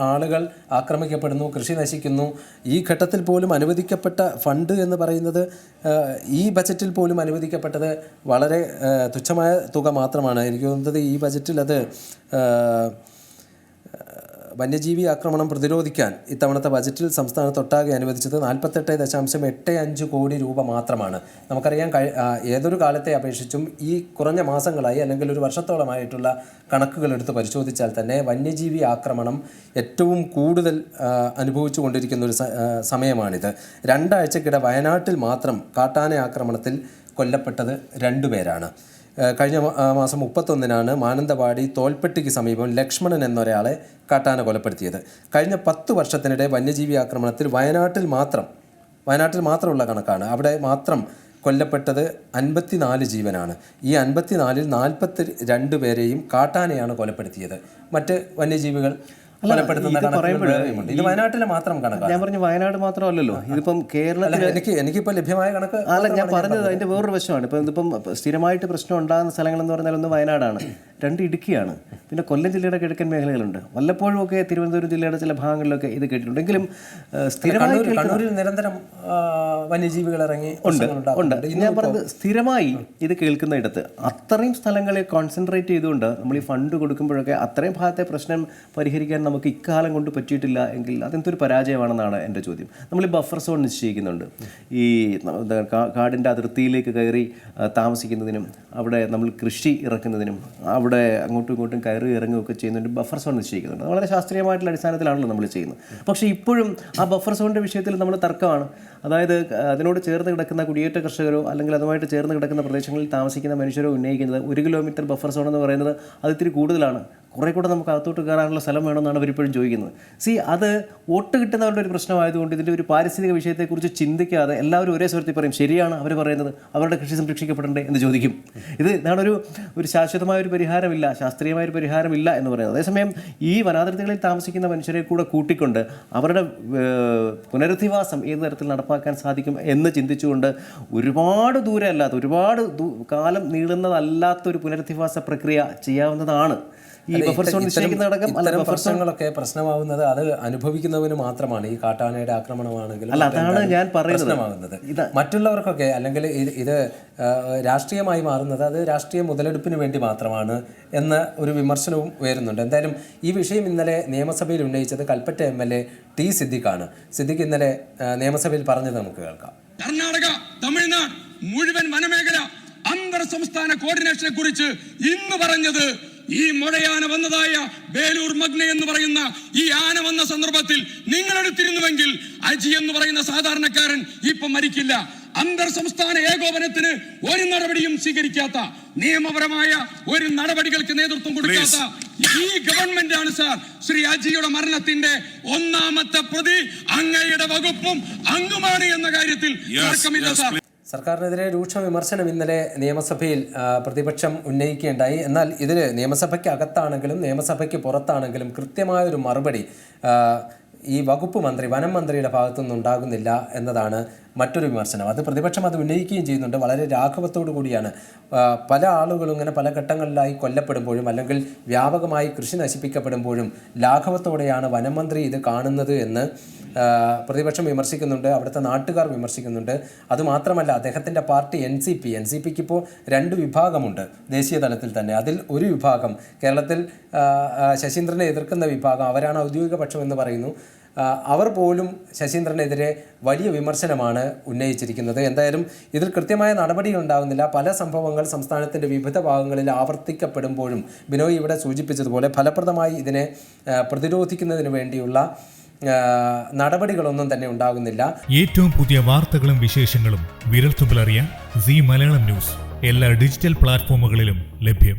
ആളുകൾ ആക്രമിക്കപ്പെടുന്നു, കൃഷി നശിക്കുന്നു. ഈ ഘട്ടത്തിൽ പോലും അനുവദിക്കപ്പെട്ട ഫണ്ട് എന്ന് പറയുന്നത് ഈ ബജറ്റിൽ പോലും അനുവദിക്കപ്പെട്ടത് വളരെ തുച്ഛമായ തുക മാത്രമാണ്. എനിക്ക് തോന്നുന്നത് ഈ ബജറ്റിൽ അത് വന്യജീവി ആക്രമണം പ്രതിരോധിക്കാൻ ഇത്തവണത്തെ ബജറ്റിൽ സംസ്ഥാനത്തൊട്ടാകെ അനുവദിച്ചത് 48.85 കോടി രൂപ മാത്രമാണ്. നമുക്കറിയാം, ഏതൊരു കാലത്തെ അപേക്ഷിച്ചും ഈ കുറഞ്ഞ മാസങ്ങളായി അല്ലെങ്കിൽ ഒരു വർഷത്തോളമായിട്ടുള്ള കണക്കുകൾ എടുത്ത് പരിശോധിച്ചാൽ തന്നെ വന്യജീവി ആക്രമണം ഏറ്റവും കൂടുതൽ അനുഭവിച്ചു കൊണ്ടിരിക്കുന്ന ഒരു സമയമാണിത്. 2 ആഴ്ചക്കിടെ വയനാട്ടിൽ മാത്രം കാട്ടാന ആക്രമണത്തിൽ കൊല്ലപ്പെട്ടത് 2 പേരാണ്. കഴിഞ്ഞ മാസം 31-നാണ് മാനന്തവാടി തോൽപ്പെട്ടിക്ക് സമീപം ലക്ഷ്മണൻ എന്നൊരാളെ കാട്ടാന കൊലപ്പെടുത്തിയത്. കഴിഞ്ഞ 10 വർഷത്തിനിടെ വന്യജീവി ആക്രമണത്തിൽ വയനാട്ടിൽ മാത്രമുള്ള കണക്കാണ്. അവിടെ മാത്രം കൊല്ലപ്പെട്ടത് 54 ജീവനാണ്. ഈ 54-ൽ 42 പേരെയും കാട്ടാനയാണ് കൊലപ്പെടുത്തിയത്. മറ്റ് വന്യജീവികൾ ഇത് വയനാട്ടിലെ മാത്രം കണക്കാണ്. ഞാൻ പറഞ്ഞു വയനാട് മാത്രമല്ലല്ലോ, ഇതിപ്പം കേരളത്തിൽ എനിക്കിപ്പോൾ ലഭ്യമായ കണക്ക് അല്ല ഞാൻ പറഞ്ഞത്. അതിന്റെ വേറൊരു വശമാണ്. ഇതിപ്പം സ്ഥിരമായിട്ട് പ്രശ്നം ഉണ്ടാകുന്ന സ്ഥലങ്ങളെന്ന് പറഞ്ഞാൽ ഒന്ന് വയനാടാണ്, 2 ഇടുക്കിയാണ്, പിന്നെ കൊല്ലം ജില്ലയുടെ കിഴക്കൻ മേഖലകളുണ്ട്. വല്ലപ്പോഴും ഒക്കെ തിരുവനന്തപുരം ജില്ലയുടെ ചില ഭാഗങ്ങളിലൊക്കെ ഇത് കേട്ടിട്ടുണ്ട്. എങ്കിലും സ്ഥിരമായി കണ്ണൂരിൽ നിരന്തരം വന്യജീവികൾ ഇറങ്ങി ഉണ്ട്. ഞാൻ പറഞ്ഞത് സ്ഥിരമായി ഇത് കേൾക്കുന്ന ഇടത്ത് അത്രയും സ്ഥലങ്ങളെ കോൺസെൻട്രേറ്റ് ചെയ്തുകൊണ്ട് നമ്മൾ ഈ ഫണ്ട് കൊടുക്കുമ്പോഴൊക്കെ അത്രയും ഭാഗത്തെ പ്രശ്നം പരിഹരിക്കാൻ നമുക്ക് ഇക്കാലം കൊണ്ട് പറ്റിയിട്ടില്ല എങ്കിൽ അതെന്തൊരു പരാജയമാണെന്നാണ് എൻ്റെ ചോദ്യം. നമ്മൾ ഈ ബഫർ സോൺ നിശ്ചയിക്കുന്നുണ്ട്. ഈ കാടിൻ്റെ അതിർത്തിയിലേക്ക് കയറി താമസിക്കുന്നതിനും അവിടെ നമ്മൾ കൃഷി ഇറക്കുന്നതിനും അവിടെ അങ്ങോട്ടും ഇങ്ങോട്ടും കയറി ഇറങ്ങുകയൊക്കെ ചെയ്യുന്നതിന് ബഫർ സോൺ നിശ്ചയിക്കുന്നുണ്ട്. വളരെ ശാസ്ത്രീയമായിട്ടുള്ള അടിസ്ഥാനത്തിലാണല്ലോ നമ്മൾ ചെയ്യുന്നത്. പക്ഷേ ഇപ്പോഴും ആ ബഫർ സോണിൻ്റെ വിഷയത്തിൽ നമ്മൾ തർക്കമാണ്. അതായത് അതിനോട് ചേർന്ന് കിടക്കുന്ന കുടിയേറ്റ കർഷകരോ അല്ലെങ്കിൽ അതുമായിട്ട് ചേർന്ന് കിടക്കുന്ന പ്രദേശങ്ങളിൽ താമസിക്കുന്ന മനുഷ്യരോ ഉന്നയിക്കുന്നത് 1 കിലോമീറ്റർ ബഫർ സോൺ എന്ന് പറയുന്നത് അത് ഇത്തിരി കൂടുതലാണ്, കുറേ കൂടെ നമുക്ക് അകത്തോട്ട് കയറാനുള്ള സ്ഥലം വേണമെന്നാണ് അവരിപ്പോഴും ചോദിക്കുന്നത്. അത് വോട്ട് കിട്ടുന്നവരുടെ ഒരു പ്രശ്നമായതുകൊണ്ട് ഇതിൻ്റെ ഒരു പാരിസ്ഥിതിക വിഷയത്തെക്കുറിച്ച് ചിന്തിക്കാതെ എല്ലാവരും ഒരേ സ്വരത്തിൽ പറയും ശരിയാണ് അവർ പറയുന്നത്, അവരുടെ കൃഷി സംരക്ഷിക്കപ്പെടണ്ടേ എന്ന് ചോദിക്കും. ഇതാണ് ഒരു ശാശ്വതമായ ഒരു പരിഹാരമില്ല, ശാസ്ത്രീയമായ ഒരു പരിഹാരമില്ല എന്ന് പറയുന്നത്. അതേസമയം ഈ വനാതിർത്തികളിൽ താമസിക്കുന്ന മനുഷ്യരെ കൂടെ കൂട്ടിക്കൊണ്ട് അവരുടെ പുനരധിവാസം ഏത് തരത്തിൽ നടപ്പാക്കാൻ സാധിക്കും എന്ന് ചിന്തിച്ചുകൊണ്ട് ഒരുപാട് ദൂരം അല്ലാത്ത ഒരുപാട് കാലം നീളുന്നതല്ലാത്തൊരു പുനരധിവാസ പ്രക്രിയ ചെയ്യാവുന്നതാണ്. ഈ ബഫർ സോൺ നിശ്ചയിക്കുന്നതടക്കം പ്രശ്നങ്ങളൊക്കെ പ്രശ്നമാവുന്നത് അത് അനുഭവിക്കുന്നവന് മാത്രമാണ്. ഈ കാട്ടാനയുടെ ആക്രമണമാണെങ്കിലും അല്ല, അതാണ് ഞാൻ പ്രശ്നമാകുന്നത്. മറ്റുള്ളവർക്കൊക്കെ അല്ലെങ്കിൽ ഇത് രാഷ്ട്രീയമായി മാറുന്നത് അത് രാഷ്ട്രീയ മുതലെടുപ്പിന് വേണ്ടി മാത്രമാണ് എന്ന ഒരു വിമർശനവും ഉയരുന്നുണ്ട്. എന്തായാലും ഈ വിഷയം ഇന്നലെ നിയമസഭയിൽ ഉന്നയിച്ചത് കൽപ്പറ്റ MLA ടി സിദ്ദിഖാണ്. സിദ്ദിഖ് ഇന്നലെ നിയമസഭയിൽ പറഞ്ഞത് നമുക്ക് കേൾക്കാം. കർണാടക, തമിഴ്നാട് മുഴുവൻ വനമേഖല അന്തർ സംസ്ഥാന കോർഡിനേഷനെ കുറിച്ച് ഇന്ന് പറഞ്ഞത് ഈ മുഴയാന വന്നതായ വേലൂർ മഗ്ന എന്ന് പറയുന്ന ഈ ആന വന്ന സന്ദർഭത്തിൽ നിങ്ങൾ എടുത്തിരുന്നുവെങ്കിൽ അജി എന്ന് പറയുന്ന സാധാരണക്കാരൻ ഇപ്പൊ മരിക്കില്ല. അന്തർ സംസ്ഥാന ഏകോപനത്തിന് ഒരു നടപടിയും സ്വീകരിക്കാത്ത, നിയമപരമായ ഒരു നടപടികൾക്ക് നേതൃത്വം കൊടുക്കാത്ത ഈ ഗവൺമെന്റ് ആണ് സാർ ശ്രീ അജിയുടെ മരണത്തിന്റെ 1ാമത്തെ പ്രതി. അങ്ങയുടെ വകുപ്പും അങ്ങുമാണ് എന്ന കാര്യത്തിൽ തർക്കമില്ല സാർ. സർക്കാരിനെതിരെ രൂക്ഷ വിമർശനം ഇന്നലെ നിയമസഭയിൽ പ്രതിപക്ഷം ഉന്നയിക്കുകയുണ്ടായി. എന്നാൽ ഇതിൽ നിയമസഭയ്ക്ക് അകത്താണെങ്കിലും നിയമസഭയ്ക്ക് പുറത്താണെങ്കിലും കൃത്യമായൊരു മറുപടി ഈ വകുപ്പ് മന്ത്രി, വനം മന്ത്രിയുടെ ഭാഗത്തുനിന്ന് ഉണ്ടാകുന്നില്ല എന്നതാണ് മറ്റൊരു വിമർശനം. അത് പ്രതിപക്ഷം അത് ഉന്നയിക്കുകയും ചെയ്യുന്നുണ്ട്. വളരെ രാഘവത്തോടു കൂടിയാണ് പല ആളുകളും ഇങ്ങനെ പല ഘട്ടങ്ങളിലായി കൊല്ലപ്പെടുമ്പോഴും അല്ലെങ്കിൽ വ്യാപകമായി കൃഷി നശിപ്പിക്കപ്പെടുമ്പോഴും ലാഘവത്തോടെയാണ് വനം മന്ത്രി ഇത് കാണുന്നത് എന്ന് പ്രതിപക്ഷം വിമർശിക്കുന്നുണ്ട്. അവിടുത്തെ നാട്ടുകാർ വിമർശിക്കുന്നുണ്ട്. അതുമാത്രമല്ല, അദ്ദേഹത്തിൻ്റെ പാർട്ടി NCPക്ക് ഇപ്പോൾ 2 വിഭാഗമുണ്ട് ദേശീയ തലത്തിൽ തന്നെ. അതിൽ ഒരു വിഭാഗം കേരളത്തിൽ ശശീന്ദ്രനെ എതിർക്കുന്ന വിഭാഗം, അവരാണ് ഔദ്യോഗിക പക്ഷം എന്ന് പറയുന്നു. അവർ പോലും ശശീന്ദ്രനെതിരെ വലിയ വിമർശനമാണ് ഉന്നയിച്ചിരിക്കുന്നത്. എന്തായാലും ഇതിൽ കൃത്യമായ നടപടികൾ ഉണ്ടാകുന്നില്ല. പല സംഭവങ്ങൾ സംസ്ഥാനത്തിൻ്റെ വിവിധ ഭാഗങ്ങളിൽ ആവർത്തിക്കപ്പെടുമ്പോഴും ബിനോയ് ഇവിടെ സൂചിപ്പിച്ചതുപോലെ ഫലപ്രദമായി ഇതിനെ പ്രതിരോധിക്കുന്നതിന് വേണ്ടിയുള്ള നടപടികളൊന്നും തന്നെ ഉണ്ടാകുന്നില്ല. ഏറ്റവും പുതിയ വാർത്തകളും വിശേഷങ്ങളും വിരൽത്തുമ്പിലറിയാൻ സീ മലയാളം ന്യൂസ് എല്ലാ ഡിജിറ്റൽ പ്ലാറ്റ്ഫോമുകളിലും ലഭ്യം.